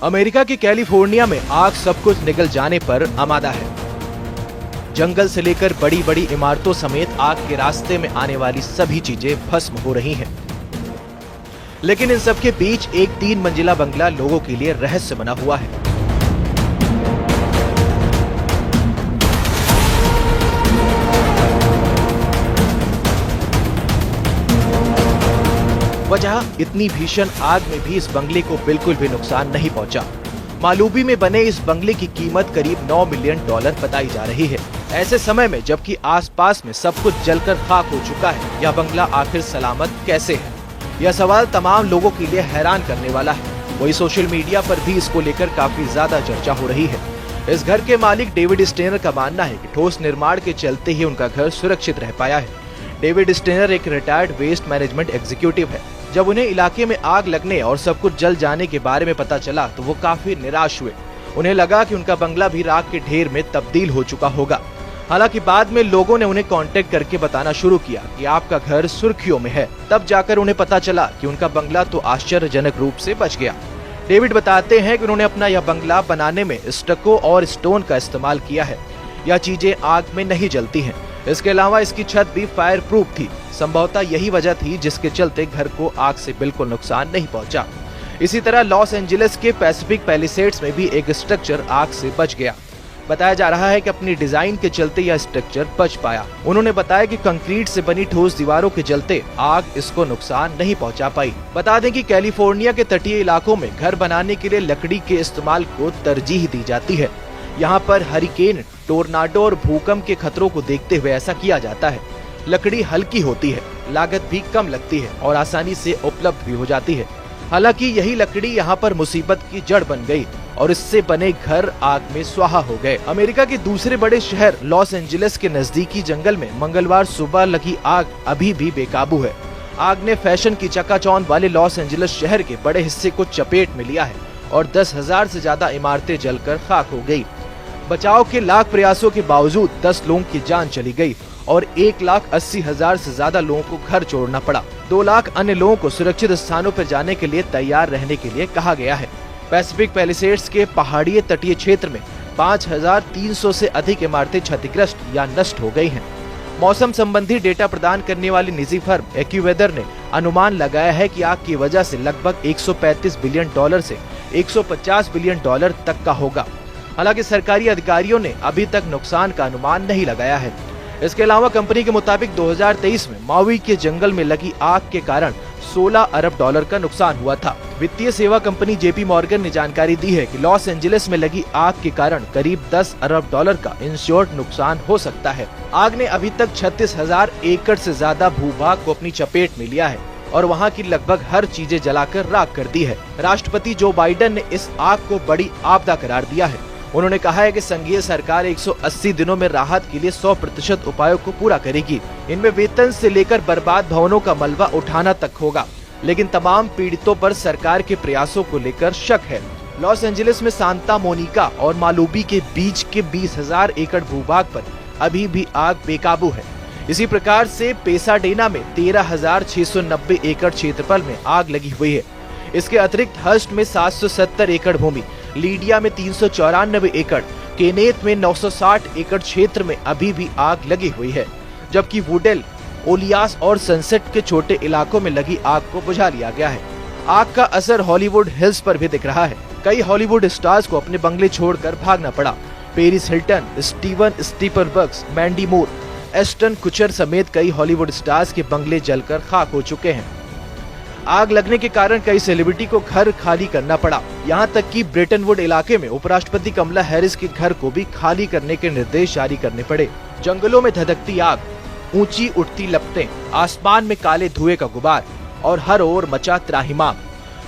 America के California में आग सब कुछ निगल जाने पर आमादा है। जंगल से लेकर बड़ी बड़ी इमारतों समेत आग के रास्ते में आने वाली सभी चीजें भस्म हो रही हैं। लेकिन इन सब के बीच एक 3 मंजिला बंगला लोगों के लिए रहस्य बना हुआ है। वजह, इतनी भीषण आग में भी इस बंगले को बिल्कुल भी नुकसान नहीं पहुंचा। मालूबी में बने इस बंगले की कीमत करीब $9 मिलियन बताई जा रही है। ऐसे समय में जबकि आसपास में सब कुछ जलकर खाक हो चुका है, यह बंगला आखिर सलामत कैसे है? यह सवाल तमाम लोगों के लिए हैरान करने वाला है। वही सोशल मीडिया पर भी इसको लेकर काफी ज्यादा चर्चा हो रही है। इस घर के मालिक डेविड स्टेनर का मानना है कि ठोस निर्माण के चलते ही उनका घर सुरक्षित रह पाया है। डेविड स्टेनर एक रिटायर्ड वेस्ट मैनेजमेंट एग्जीक्यूटिव है। जब उन्हें इलाके में आग लगने और सब कुछ जल जाने के बारे में पता चला तो वो काफी निराश हुए। उन्हें लगा कि उनका बंगला भी राख के ढेर में तब्दील हो चुका होगा। हालांकि बाद में लोगों ने उन्हें कांटेक्ट करके बताना शुरू किया कि आपका घर सुर्खियों में है। तब जाकर उन्हें पता चला कि उनका बंगला तो आश्चर्यजनक रूप से बच गया। डेविड बताते हैं कि उन्होंने अपना यह बंगला बनाने में स्टको और स्टोन का इस्तेमाल किया है। यह चीजें आग में नहीं जलती हैं। इसके अलावा इसकी छत भी फायर प्रूफ थी। संभवतः यही वजह थी जिसके चलते घर को आग से बिल्कुल नुकसान नहीं पहुंचा। इसी तरह लॉस एंजलिस के पैसिफिक पैलिसेड्स में भी एक स्ट्रक्चर आग से बच गया। बताया जा रहा है कि अपनी डिजाइन के चलते यह स्ट्रक्चर बच पाया। उन्होंने बताया कि कंक्रीट से बनी ठोस दीवारों के चलते आग इसको नुकसान नहीं पहुंचा पाई। बता दें कि कैलिफोर्निया के तटीय इलाकों में घर बनाने के लिए लकड़ी के इस्तेमाल को तरजीह दी जाती है। यहाँ पर हरिकेन, टोर्नाडो और भूकंप के खतरों को देखते हुए ऐसा किया जाता है। लकड़ी हल्की होती है, लागत भी कम लगती है और आसानी से उपलब्ध भी हो जाती है। हालांकि यही लकड़ी यहाँ पर मुसीबत की जड़ बन गई और इससे बने घर आग में स्वाहा हो गए। अमेरिका के दूसरे बड़े शहर लॉस एंजलिस के नजदीकी जंगल में मंगलवार सुबह लगी आग अभी भी बेकाबू है। आग ने फैशन की चकाचौंध वाले लॉस एंजलिस शहर के बड़े हिस्से को चपेट में लिया है और 10,000 से ज्यादा इमारतें जलकर खाक हो गयी। बचाव के लाख प्रयासों के बावजूद 10 लोगों की जान चली गई और 1,80,000 से ज्यादा लोगों को घर छोड़ना पड़ा। 2 लाख अन्य लोगों को सुरक्षित स्थानों पर जाने के लिए तैयार रहने के लिए कहा गया है। पैसिफिक पैलिसेड्स के पहाड़ी तटीय क्षेत्र में 5,300 से अधिक इमारतें क्षतिग्रस्त या नष्ट हो गई हैं। मौसम संबंधी डेटा प्रदान करने वाली निजी फर्म एक्यूवेदर ने अनुमान लगाया है कि आग की वजह से लगभग $135 बिलियन से $150 बिलियन तक का होगा। हालांकि सरकारी अधिकारियों ने अभी तक नुकसान का अनुमान नहीं लगाया है। इसके अलावा कंपनी के मुताबिक 2023 में माउई के जंगल में लगी आग के कारण $16 अरब का नुकसान हुआ था। वित्तीय सेवा कंपनी जेपी मॉर्गन ने जानकारी दी है कि लॉस एंजलिस में लगी आग के कारण करीब $10 अरब का इंश्योर्ड नुकसान हो सकता है। आग ने अभी तक 36,000 एकड़ से ज्यादा भूभाग को अपनी चपेट में लिया है और वहां की लगभग हर चीजें जलाकर राख कर दी है। राष्ट्रपति जो बाइडेन ने इस आग को बड़ी आपदा करार दिया है। उन्होंने कहा है कि संघीय सरकार 180 दिनों में राहत के लिए 100% उपायों को पूरा करेगी। इनमें वेतन से लेकर बर्बाद भवनों का मलबा उठाना तक होगा। लेकिन तमाम पीड़ितों पर सरकार के प्रयासों को लेकर शक है। लॉस एंजलिस में सांता मोनिका और मालूबी के बीच के 20,000 एकड़ भूभाग पर अभी भी आग बेकाबू है। इसी प्रकार से पेसाडेना में 13,690 एकड़ क्षेत्रफल में आग लगी हुई है। इसके अतिरिक्त हर्स्ट में 770 एकड़ भूमि, लीडिया में 394 एकड़, केनेथ में 960 एकड़ क्षेत्र में अभी भी आग लगी हुई है। जबकि वुडेल, ओलियास और सनसेट के छोटे इलाकों में लगी आग को बुझा लिया गया है। आग का असर हॉलीवुड हिल्स पर भी दिख रहा है। कई हॉलीवुड स्टार्स को अपने बंगले छोड़कर भागना पड़ा। Paris Hilton, Steven Spielberg, Mandy मूर, एस्टन कुचर समेत कई हॉलीवुड स्टार्स के बंगले जलकर खाक हो चुके हैं। आग लगने के कारण कई सेलिब्रिटी को घर खाली करना पड़ा। यहाँ तक कि ब्रेटनवुड इलाके में उपराष्ट्रपति कमला हैरिस के घर को भी खाली करने के निर्देश जारी करने पड़े। जंगलों में धधकती आग, ऊंची उठती लपटें, आसमान में काले धुएं का गुबार और हर ओर मचा त्राहिमाम।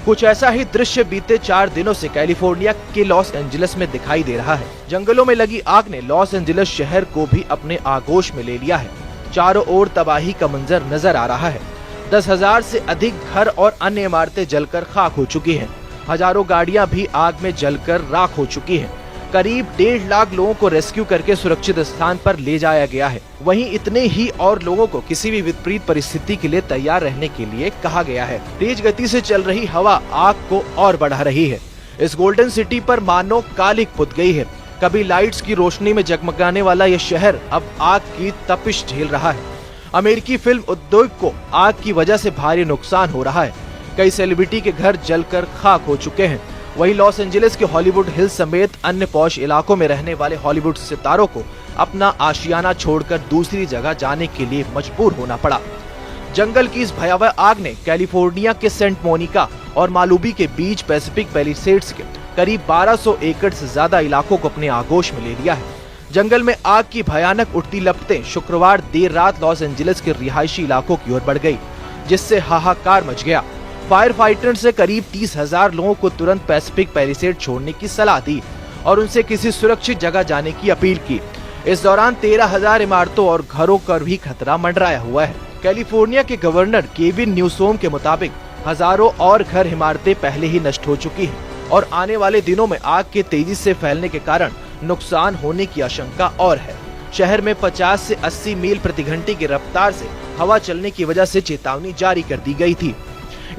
कुछ ऐसा ही दृश्य बीते 4 दिनों से कैलिफोर्निया के लॉस एंजलिस में दिखाई दे रहा है। जंगलों में लगी आग ने लॉस एंजलिस शहर को भी अपने आगोश में ले लिया है। चारों ओर तबाही का मंजर नजर आ रहा है। 10,000 से अधिक घर और अन्य इमारतें जलकर खाक हो चुकी हैं। हजारों गाड़ियां भी आग में जलकर राख हो चुकी हैं। करीब 1.5 लाख लोगों को रेस्क्यू करके सुरक्षित स्थान पर ले जाया गया है। वहीं इतने ही और लोगों को किसी भी विपरीत परिस्थिति के लिए तैयार रहने के लिए कहा गया है। तेज गति से चल रही हवा आग को और बढ़ा रही है। इस गोल्डन सिटी पर मानो कालिक पुत गई है। कभी लाइट्स की रोशनी में जगमगाने वाला यह शहर अब आग की तपिश झेल रहा है। अमेरिकी फिल्म उद्योग को आग की वजह से भारी नुकसान हो रहा है। कई सेलिब्रिटी के घर जलकर खाक हो चुके हैं। वहीं लॉस एंजलिस के हॉलीवुड हिल्स समेत अन्य पॉश इलाकों में रहने वाले हॉलीवुड सितारों को अपना आशियाना छोड़कर दूसरी जगह जाने के लिए मजबूर होना पड़ा। जंगल की इस भयावह आग ने कैलिफोर्निया के सेंट मोनिका और मालुबी के बीच पैसिफिक पैलिसेड्स के करीब 1200 एकड़ से ज्यादा इलाकों को अपने आगोश में ले लिया है। जंगल में आग की भयानक उठती लपटें शुक्रवार देर रात लॉस एंजलिस के रिहायशी इलाकों की ओर बढ़ गई, जिससे हाहाकार मच गया। फायर फाइटर्स ने करीब 30,000 लोगों को तुरंत पैसिफिक पैलिसेड छोड़ने की सलाह दी और उनसे किसी सुरक्षित जगह जाने की अपील की। इस दौरान 13,000 इमारतों और घरों पर भी खतरा मंडराया हुआ है। कैलिफोर्निया के गवर्नर केविन न्यूसोम के मुताबिक हजारों और घर इमारतें पहले ही नष्ट हो चुकी हैं और आने वाले दिनों में आग के तेजी से फैलने के कारण नुकसान होने की आशंका और है। शहर में 50 से 80 मील प्रति घंटे की रफ्तार से हवा चलने की वजह से चेतावनी जारी कर दी गई थी।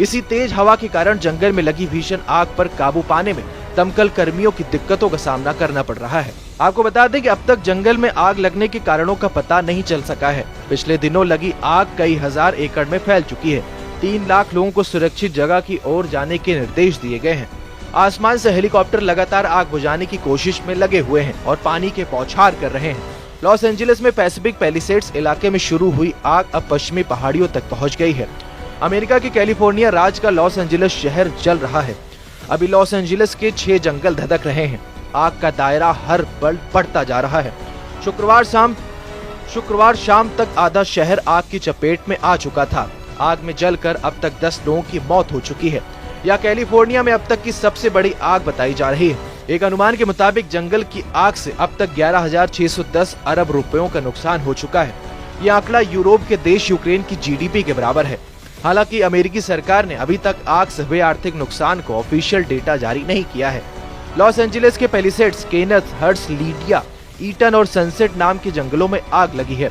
इसी तेज हवा के कारण जंगल में लगी भीषण आग पर काबू पाने में दमकल कर्मियों की दिक्कतों का सामना करना पड़ रहा है। आपको बता दें कि अब तक जंगल में आग लगने के कारणों का पता नहीं चल सका है। पिछले दिनों लगी आग कई हजार एकड़ में फैल चुकी है। 3 लाख लोगों को सुरक्षित जगह की ओर जाने के निर्देश दिए गए हैं। आसमान से हेलीकॉप्टर लगातार आग बुझाने की कोशिश में लगे हुए हैं और पानी के बौछार कर रहे हैं। लॉस एंजलिस में पैसिफिक पैलिसेड्स इलाके में शुरू हुई आग अब पश्चिमी पहाड़ियों तक पहुंच गई है। अमेरिका के कैलिफोर्निया राज्य का लॉस एंजलिस शहर जल रहा है। अभी लॉस एंजलिस के 6 जंगल धधक रहे हैं। आग का दायरा हर पल बढ़ता जा रहा है। शुक्रवार शाम तक आधा शहर आग की चपेट में आ चुका था। आग में जलकर अब तक 10 लोगों की मौत हो चुकी है। यह कैलिफोर्निया में अब तक की सबसे बड़ी आग बताई जा रही है। एक अनुमान के मुताबिक जंगल की आग से अब तक 11,610 अरब रुपयों का नुकसान हो चुका है। यह आंकड़ा यूरोप के देश यूक्रेन की जीडीपी के बराबर है। हालांकि अमेरिकी सरकार ने अभी तक आग से हुए आर्थिक नुकसान को ऑफिशियल डेटा जारी नहीं किया है। लॉस एंजलिस के पैलिसेड्स, केनेथ, हर्ट्स, लीडिया, ईटन और सनसेट नाम के जंगलों में आग लगी है।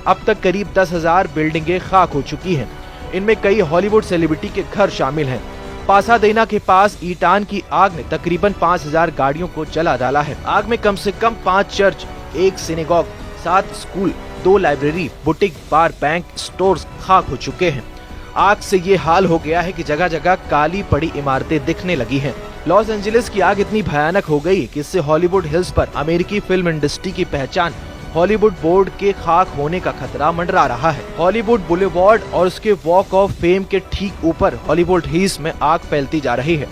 अब तक करीब 10,000 बिल्डिंगें खाक हो चुकी हैं। इनमें कई हॉलीवुड सेलिब्रिटी के घर शामिल हैं। पासाडेना के पास ईटान की आग ने तकरीबन 5,000 गाड़ियों को जला डाला है। आग में कम से कम 5 church, 1 synagogue, 7 school, 2 library, boutique, bar, bank, stores खाक हो चुके हैं। आग से ये हाल हो गया है कि जगह जगह काली पड़ी इमारतें दिखने लगी हैं। लॉस एंजलिस की आग इतनी भयानक हो गई कि इससे हॉलीवुड हिल्स पर अमेरिकी फिल्म इंडस्ट्री की पहचान हॉलीवुड बोर्ड के खाक होने का खतरा मंडरा रहा है। हॉलीवुड बुलेवार्ड और उसके वॉक ऑफ फेम के ठीक ऊपर हॉलीवुड हिल्स में आग फैलती जा रही है।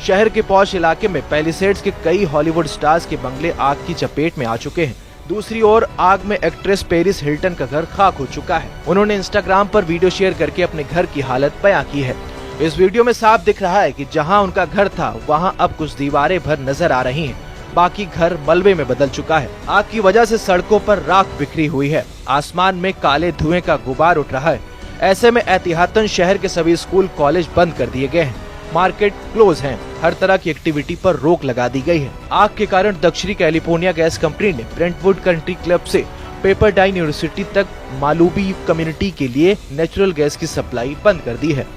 शहर के पॉश इलाके में पैलिसेड्स के कई हॉलीवुड स्टार्स के बंगले आग की चपेट में आ चुके हैं। दूसरी ओर आग में एक्ट्रेस पेरिस हिल्टन का घर खाक हो चुका है। उन्होंने इंस्टाग्राम पर वीडियो शेयर करके अपने घर की हालत बयां की है। इस वीडियो में साफ दिख रहा है कि जहां उनका घर था वहां अब कुछ दीवारें भर नजर आ रही हैं। बाकी घर मलबे में बदल चुका है। आग की वजह से सड़कों पर राख बिखरी हुई है। आसमान में काले धुएं का गुबार उठ रहा है। ऐसे में एहतियातन शहर के सभी स्कूल, कॉलेज बंद कर दिए गए हैं। मार्केट क्लोज हैं। हर तरह की एक्टिविटी पर रोक लगा दी गई है। आग के कारण दक्षिणी कैलिफोर्निया गैस कंपनी ने ब्रेंटवुड कंट्री क्लब से पेपरडाइन यूनिवर्सिटी तक मालुबी कम्युनिटी के लिए नेचुरल गैस की सप्लाई बंद कर दी है।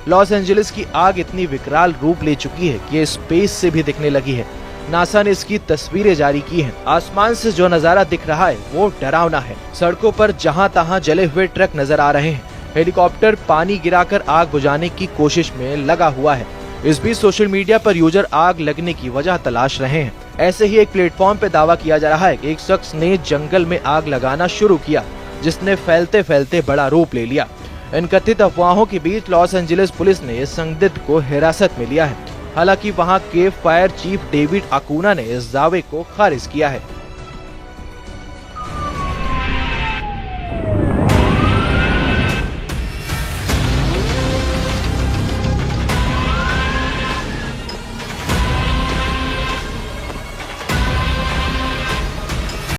लॉस एंजलिस की आग इतनी विकराल रूप ले चुकी है कि ये स्पेस से भी दिखने लगी है। नासा ने इसकी तस्वीरें जारी की हैं। आसमान से जो नजारा दिख रहा है वो डरावना है। सड़कों पर जहां तहां जले हुए ट्रक नजर आ रहे हैं। हेलीकॉप्टर पानी गिराकर आग बुझाने की कोशिश में लगा हुआ है। इस बीच सोशल मीडिया पर यूजर आग लगने की वजह तलाश रहे हैं। ऐसे ही एक प्लेटफॉर्म पे दावा किया जा रहा है कि एक शख्स ने जंगल में आग लगाना शुरू किया, जिसने फैलते फैलते बड़ा रूप ले लिया। इन कथित अफवाहों के बीच लॉस एंजलिस पुलिस ने इस संदिग्ध को हिरासत में लिया है। हालांकि वहां के फायर चीफ डेविड अकूना ने इस दावे को खारिज किया है।